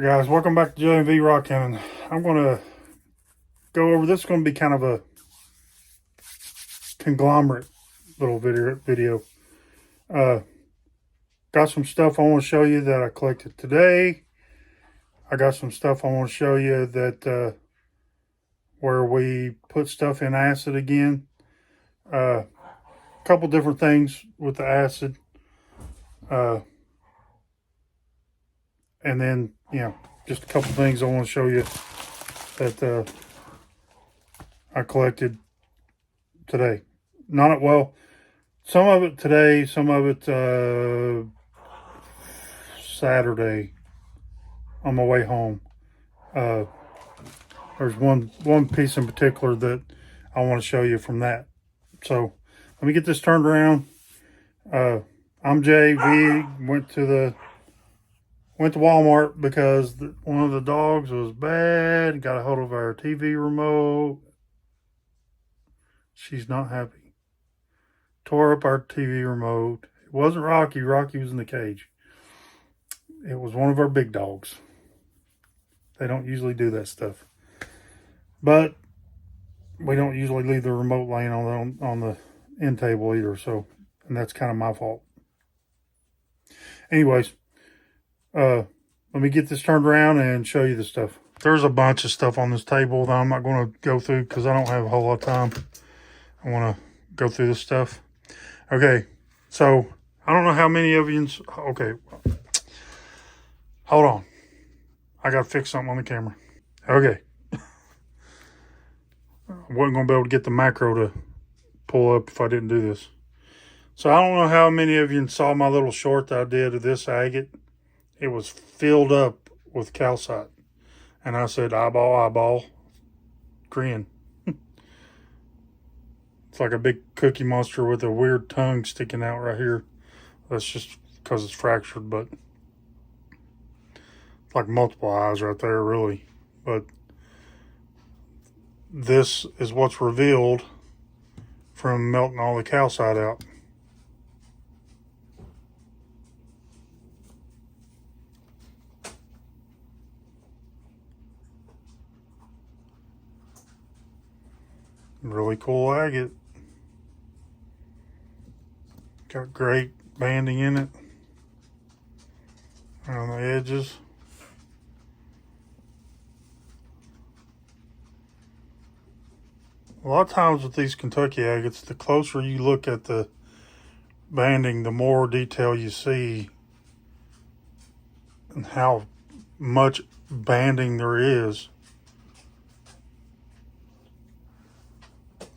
Guys, welcome back to J&V Rock Cannon. I'm going to go over this. Is going to be kind of a conglomerate little video. Got some stuff I want to show you that I collected today. I got some stuff I want to show you that where we put stuff in acid again. A couple different things with the acid. And then, just a couple things I want to show you that I collected today. Some of it today, some of it Saturday on my way home. There's one piece in particular that I want to show you from that. So let me get this turned around. I'm Jay. We went to Walmart because one of the dogs was bad. Got a hold of our TV remote. She's not happy. Tore up our TV remote. It wasn't Rocky. Rocky was in the cage. It was one of our big dogs. They don't usually do that stuff. But we don't usually leave the remote laying on the end table either. So, and that's kind of my fault. Anyways, let me get this turned around and show you the stuff. There's a bunch of stuff on this table that I'm not going to go through because I don't have a whole lot of time. I want to go through this stuff. Okay, so I don't know how many of you... Okay, hold on. I got to fix something on the camera. Okay. I wasn't going to be able to get the macro to pull up if I didn't do this. So I don't know how many of you saw my little short that I did of this agate. It was filled up with calcite. And I said, eyeball, grin. It's like a big cookie monster with a weird tongue sticking out right here. That's just because it's fractured, but it's like multiple eyes right there, really. But this is what's revealed from melting all the calcite out. Really cool agate. Got great banding in it around the edges. A lot of times with these Kentucky agates, the closer you look at the banding, the more detail you see and how much banding there is.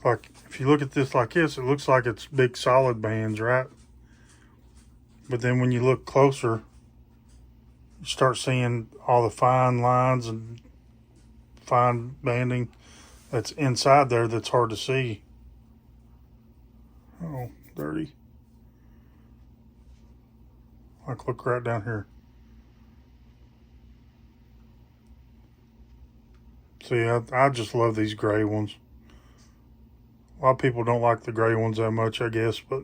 Like, if you look at this like this, it looks like it's big solid bands, right? But then when you look closer, you start seeing all the fine lines and fine banding that's inside there that's hard to see. Oh, dirty. Like, look right down here. See, I just love these gray ones. A lot of people don't like the gray ones that much, I guess, but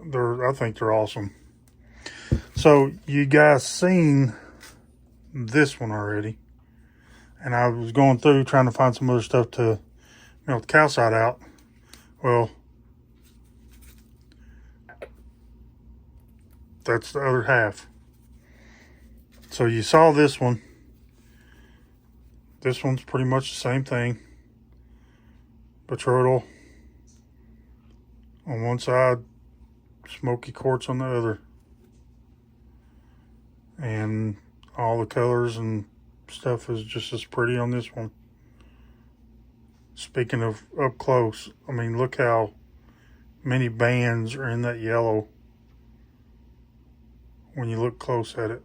I think they're awesome. So you guys seen this one already, and I was going through trying to find some other stuff to melt the calcite out. Well, that's the other half. So you saw this one. This one's pretty much the same thing. Petroleum on one side, smoky quartz on the other. And all the colors and stuff is just as pretty on this one. Speaking of up close, I mean, look how many bands are in that yellow when you look close at it.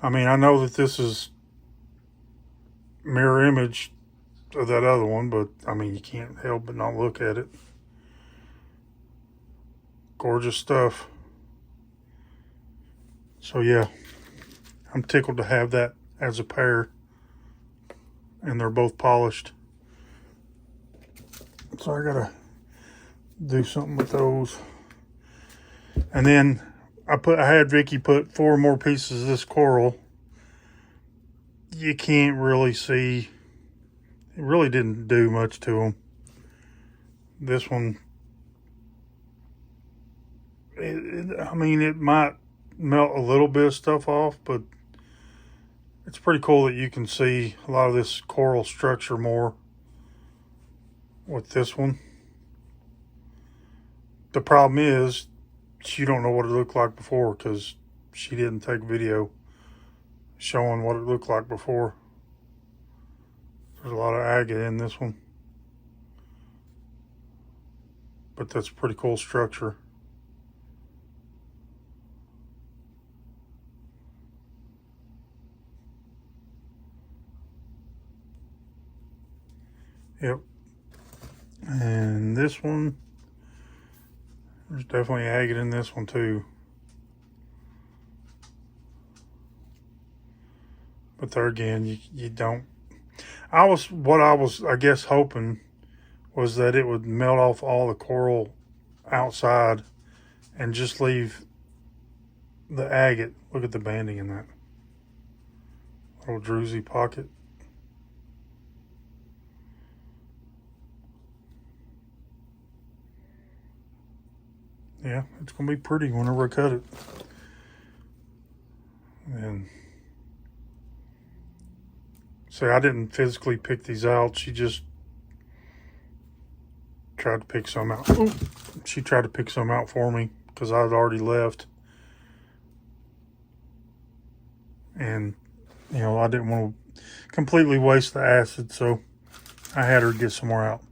I mean, I know that this is mirror image of that other one, but I mean, you can't help but not look at it. Gorgeous stuff. So yeah, I'm tickled to have that as a pair, and they're both polished. So I gotta do something with those. And then I had Vicky put 4 more pieces of this coral. You can't really see. It really didn't do much to them. This one, I mean, it might melt a little bit of stuff off, but it's pretty cool that you can see a lot of this coral structure more with this one. The problem is you don't know what it looked like before because she didn't take video showing what it looked like before. There's a lot of agate in this one, but that's a pretty cool structure. Yep. And this one, there's definitely agate in this one too. But there again, you don't. I was, I guess, hoping was that it would melt off all the coral outside and just leave the agate. Look at the banding in that little druzy pocket. Yeah, it's going to be pretty whenever I cut it. And see, I didn't physically pick these out. She just tried to pick some out. Ooh, she tried to pick some out for me because I had already left. And, you know, I didn't want to completely waste the acid, so I had her get some more out.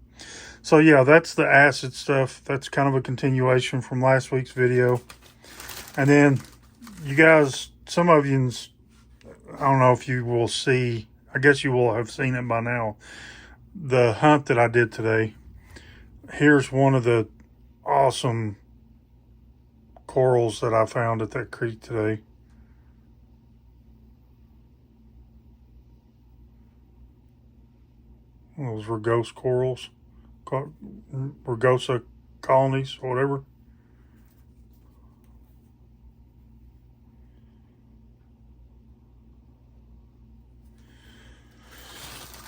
So, yeah, that's the acid stuff. That's kind of a continuation from last week's video. And then, you guys, some of you, I don't know if you will see, I guess you will have seen it by now, the hunt that I did today. Here's one of the awesome corals that I found at that creek today. Those rugose corals, rugosa colonies or whatever.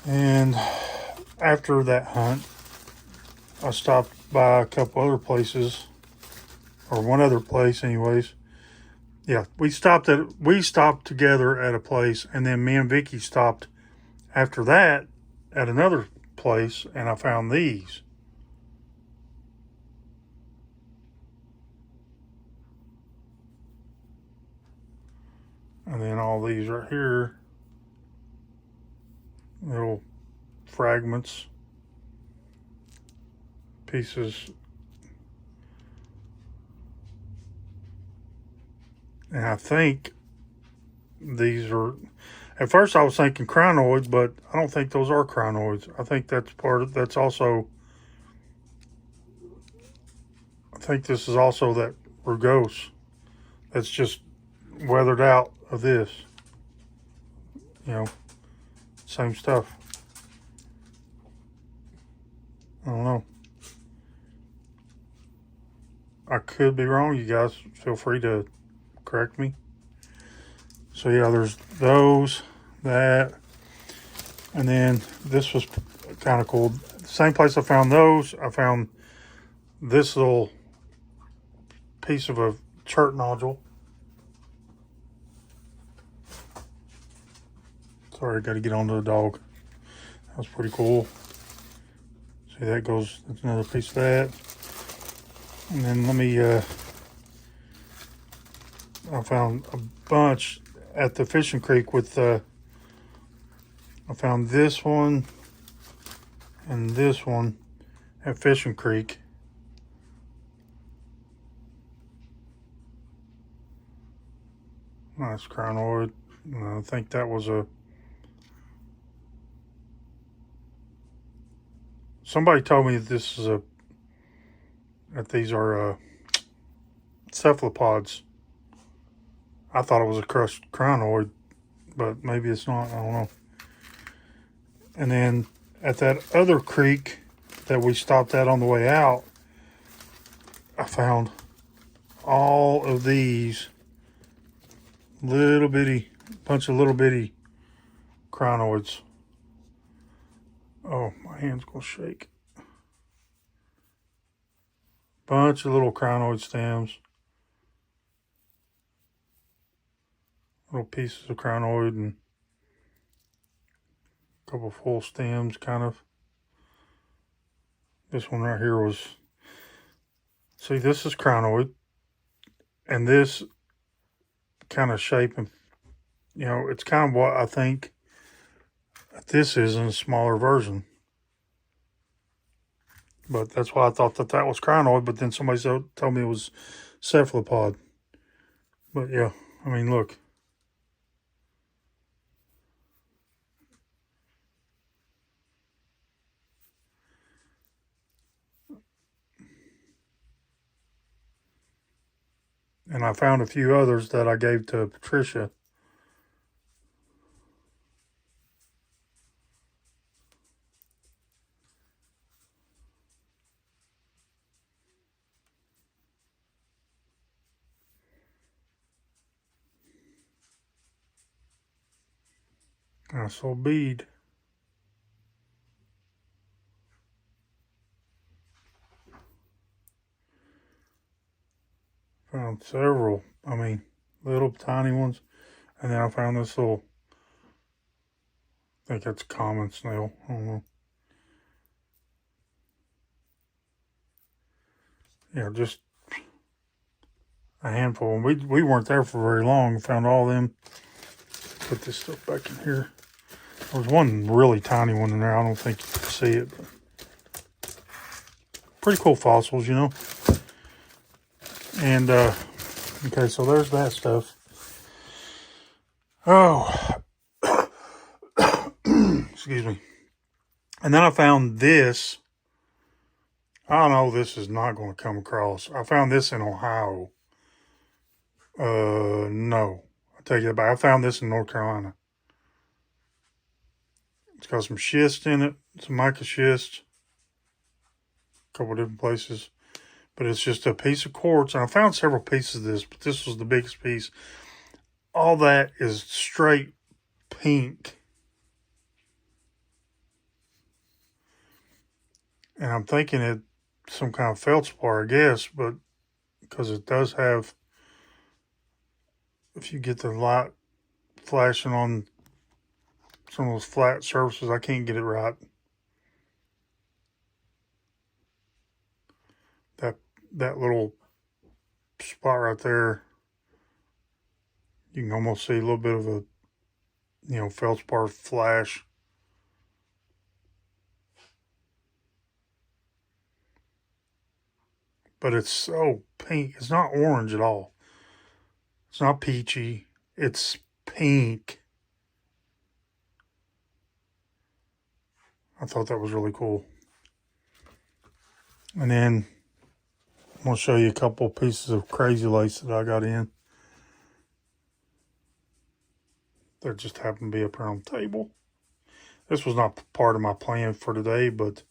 And after that hunt, I stopped by a couple other places, or one other place anyways. Yeah, we stopped together at a place, and then me and Vicky stopped after that at another place, and I found these. And then all these right here, little fragments, pieces. And I think these are, at first I was thinking Coronoids, but I don't think those are Coronoids. I think that's that's also, I think this is also that rugose that's just weathered out of this. You know, same stuff. I don't know. I could be wrong. You guys feel free to correct me. So yeah, there's those, that, and then this was kind of cool. Same place I found those, I found this little piece of a chert nodule. Sorry, I got to get onto the dog. That was pretty cool. See, that goes, that's another piece of that. And then let me, I found a bunch at the fishing creek with, I found this one and this one at Fishing Creek. Nice Coronoid. I think that was a, somebody told me this is a, that these are cephalopods. I thought it was a crushed Coronoid, but maybe it's not. I don't know. And then at that other creek that we stopped at on the way out, I found all of these little bitty, bunch of little bitty Coronoids. Oh, my hand's gonna shake. Bunch of little Coronoid stems. Little pieces of Coronoid and a couple full stems, kind of. This one right here was, see, this is Coronoid, and this kind of shape, and you know, it's kind of what I think this is in a smaller version. But that's why I thought that that was Coronoid, but then somebody told me it was cephalopod. But yeah, I mean, look. And I found a few others that I gave to Patricia. Nice little bead. Found several, I mean, little tiny ones. And then I found this little, I think that's a common snail. I don't know. Yeah, just a handful. And we weren't there for very long. We found all of them. Put this stuff back in here. There was one really tiny one in there. I don't think you can see it. But pretty cool fossils, you know. And, okay, so there's that stuff. Oh, excuse me. And then I found this. I know this is not going to come across. I found this in Ohio. No. I'll tell you that, but I found this in North Carolina. It's got some schist in it, some mica schist, a couple different places. But it's just a piece of quartz. And I found several pieces of this, but this was the biggest piece. All that is straight pink. And I'm thinking it's some kind of feldspar, I guess, but because it does have, if you get the light flashing on some of those flat surfaces, I can't get it right. That little spot right there, you can almost see a little bit of a, you know, feldspar flash. But it's so pink. It's not orange at all. It's not peachy. It's pink. I thought that was really cool. And then I'm going to show you a couple pieces of crazy lace that I got in. That just happened to be up here on the table. This was not part of my plan for today, but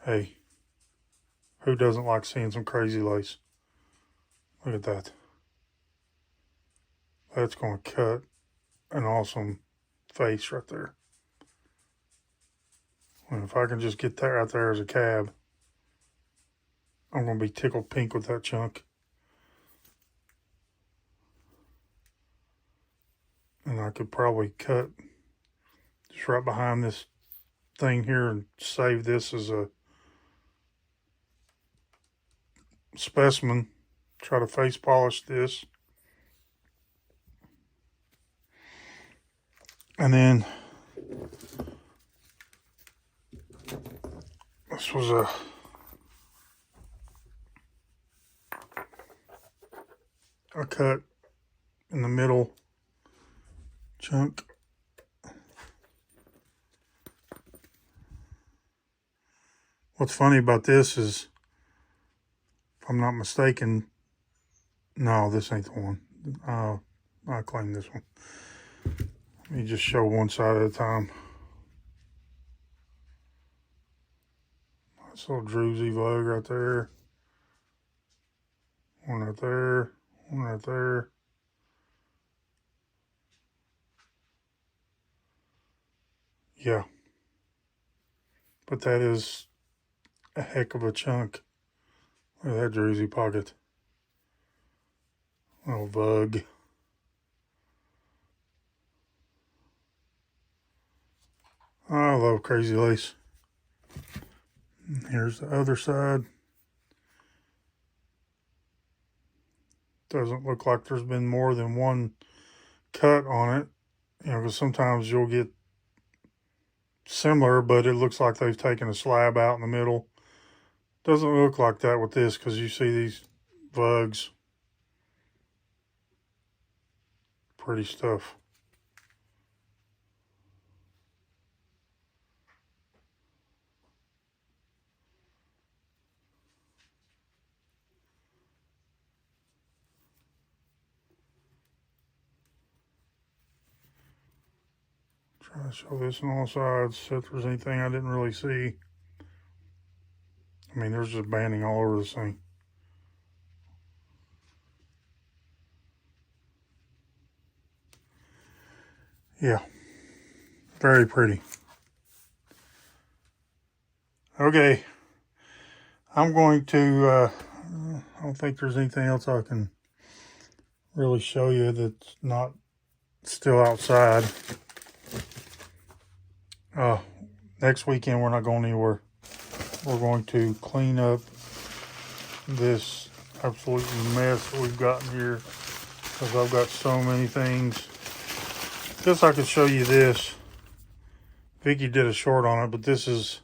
hey, who doesn't like seeing some crazy lace? Look at that. That's going to cut an awesome face right there. And if I can just get that right there as a cab, I'm going to be tickled pink with that chunk. And I could probably cut just right behind this thing here and save this as a specimen. Try to face polish this. And then this was a cut in the middle chunk. What's funny about this is, if I'm not mistaken, no, this ain't the one. I claim this one. Let me just show one side at a time. Nice little druzy bug right there. One right there. One right there. Yeah. But that is a heck of a chunk. Look at that jersey pocket. Little bug. I love crazy lace. Here's the other side. Doesn't look like there's been more than one cut on it. You know, because sometimes you'll get similar, but it looks like they've taken a slab out in the middle. Doesn't look like that with this because you see these bugs. Pretty stuff. Try to show this on all sides, see if there's anything I didn't really see. I mean, there's just banding all over this thing. Yeah, very pretty. Okay, I'm going to, I don't think there's anything else I can really show you that's not still outside. Next weekend we're not going anywhere. We're going to clean up this absolute mess that we've gotten here because I've got so many things. Guess I could show you this. Vicky did a short on it, but this is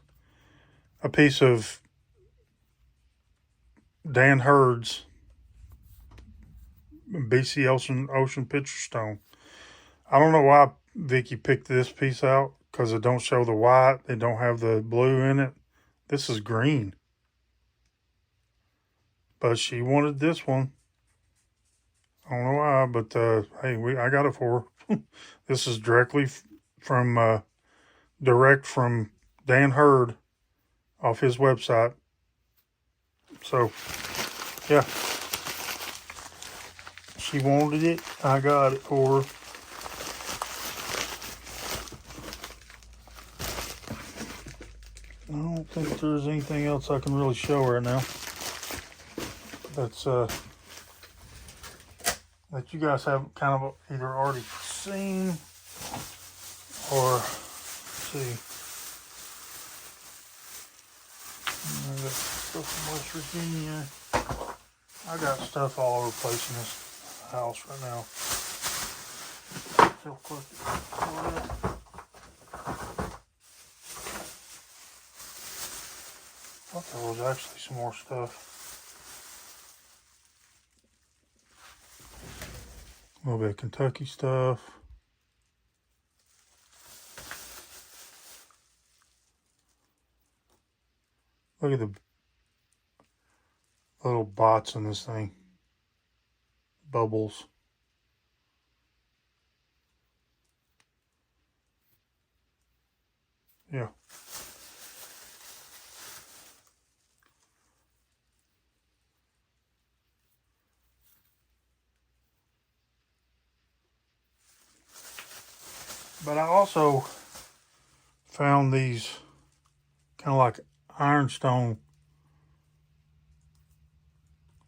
a piece of Dan Hurd's BC Ocean Picture Stone. I don't know why Vicky picked this piece out because it don't show the white. It don't have the blue in it. This is green. But she wanted this one. I don't know why, but hey, I got it for her. This is directly from direct from Dan Hurd off his website. So, yeah. She wanted it. I got it for her. I don't think there's anything else I can really show right now. That's that you guys have kind of either already seen or let's see. I got stuff from West Virginia. I got stuff all over the place in this house right now. Real quick. I thought there was actually some more stuff. A little bit of Kentucky stuff. Look at the little bots in this thing. Bubbles. Yeah. But I also found these kind of like ironstone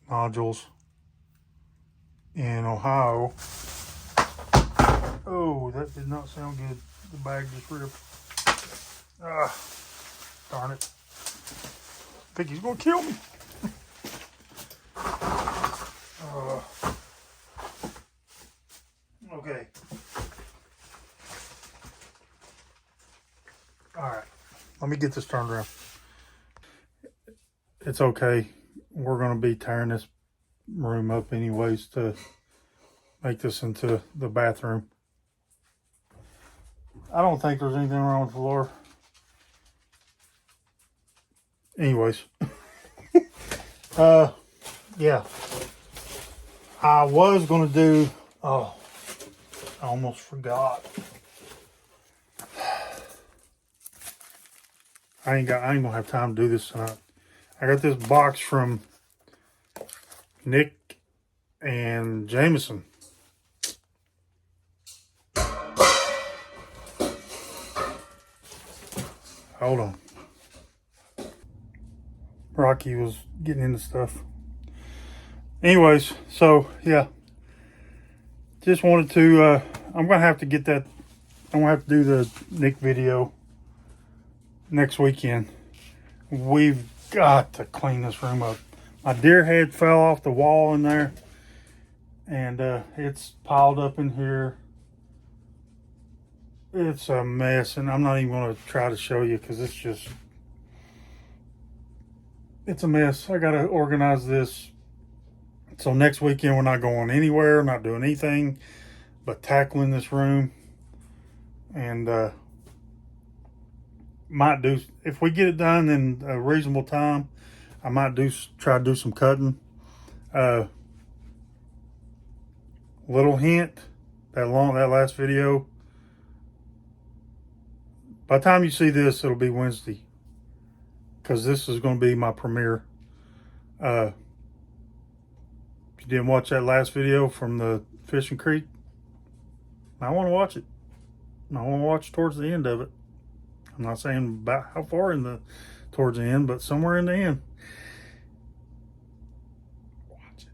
nodules in Ohio. Oh, that did not sound good. The bag just ripped. Ah, darn it. I think he's going to kill me. Okay. All right. Let me get this turned around. It's okay. We're going to be tearing this room up anyways to make this into the bathroom. I don't think there's anything wrong with the floor. Anyways. Yeah. I was going to do, I almost forgot. I ain't gonna have time to do this tonight. I got this box from Nick and Jameson. Hold on. Rocky was getting into stuff. Anyways, so yeah. Just wanted to, I'm going to have to get that, I'm going to have to do the Nick video next weekend. We've got to clean this room up. My deer head fell off the wall in there, and it's piled up in here. It's a mess, and I'm not even going to try to show you because it's a mess. I got to organize this. So next weekend we're not going anywhere, not doing anything but tackling this room. And might do, if we get it done in a reasonable time, I might try to do some cutting. Little hint, that last video, by the time you see this, it'll be Wednesday, because this is going to be my premiere. If you didn't watch that last video from the fishing creek, I want to watch it. I want to watch towards the end of it. I'm not saying about how far towards the end, but somewhere in the end. Watch it.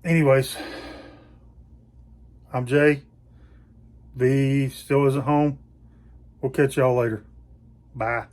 Anyways, I'm Jay. V still isn't home. We'll catch y'all later. Bye.